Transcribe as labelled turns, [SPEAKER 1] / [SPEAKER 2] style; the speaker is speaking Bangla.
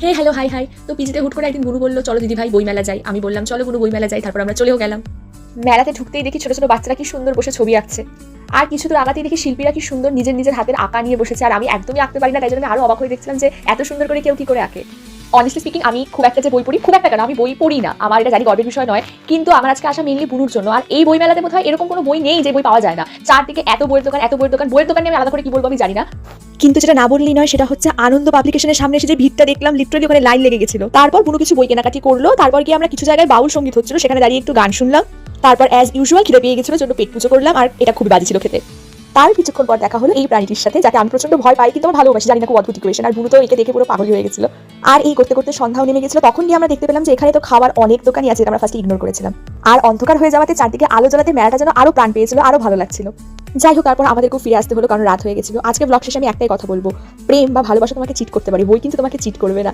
[SPEAKER 1] হে হ্যালো হাই হাই। তো পিজিতে হুট করে একদিন বুনু বললো চলো দিদি ভাই বইমেলা যাই। আমি বললাম চলো বুনু বইমেলা যাই। তারপর আমরা চলেও গেলাম। মেলাতে ঢুকতেই দেখি ছোট ছোট বাচ্চারা কি সুন্দর বসে ছবি আঁকছে। আর কিছু দূর আগাতেই দেখি শিল্পীরা কি সুন্দর নিজের নিজের হাতের আঁকা নিয়ে বসেছে। আর আমি একদমই আঁকতে পারি না, তাই জন্য আমি আরো অবাক হয়ে দেখছিলাম যে এত সুন্দর করে কেউ কি করে আঁকে। অনেস্টলি স্পিকিং আমি খুব একটা যে বই পড়ি, খুব একটা কেন, আমি বই পড়ি না, আমার এটা জানি গর্বের বিষয় নয়। কিন্তু আমার আজকে আসা মেইনলি বুনুর জন্য। আর এই বই মেলাতে বোধহয় এরকম কোনো বই নেই যে বই পাওয়া যায় না। চারদিকে এত বইয়ের দোকান, এত বইয়ের দোকান। বইয়ের দোকান নিয়ে আমি আলাদা করে কি বলবো আমি জানি না। কিন্তু যেটা না বললেই নয় সেটা হচ্ছে আনন্দ পাবলিকেশনের সামনে এসে যে ভিড়টা দেখলাম, লিটারালি ওখানে লাইন লেগে গেছিল। তারপর বুনু কিছু বই কেনাকাটি করলো। তারপর গিয়ে আমরা কিছু জায়গায় বাউল সঙ্গীত হচ্ছিল, সেখানে দাঁড়িয়ে একটু গান শুনলাম। তারপর অ্যাজ ইউজুয়াল খিদে পেয়ে গেছিল, জন্য পেট পুজো করলাম। আর এটা খুবই বাজে ছিল খেতে। তার কিছুক্ষণ পর দেখা হলো এই প্রাণীটির সাথে, যাকে আমি প্রচন্ড ভয় পাই কিন্তু আমি ভালোবাসি, জানি না খুব অদ্ভুত ইকুয়েশন। আর বুনু তো একে দেখে পুরো পাগল হয়ে গেছিল। আর এই করতে করতে সন্ধ্যাও নেমে গেছিল। তখন গিয়ে আমরা দেখতে পেলাম যে এখানে তো খাওয়ার অনেক দোকানই আছে, যেটা আমরা ফার্স্টে ইগনোর করেছিলাম। আর অন্ধকার হয়ে যাওয়াতে চারদিকে আলো জ্বালাতে মেলাটা যেন আরো প্রাণ পেয়েছিল, আরো ভালো লাগছিল। যাই হোক, তারপর আমাদেরকেও ফিরে আসতে হলো, কারণ রাত হয়ে গেছিল। আজকে ব্লগ শেষে আমি একটাই কথা বলবো, প্রেম বা ভালোবাসা তোমাকে চিট করতে পারে, বই কিন্তু তোমাকে চিট করবে না।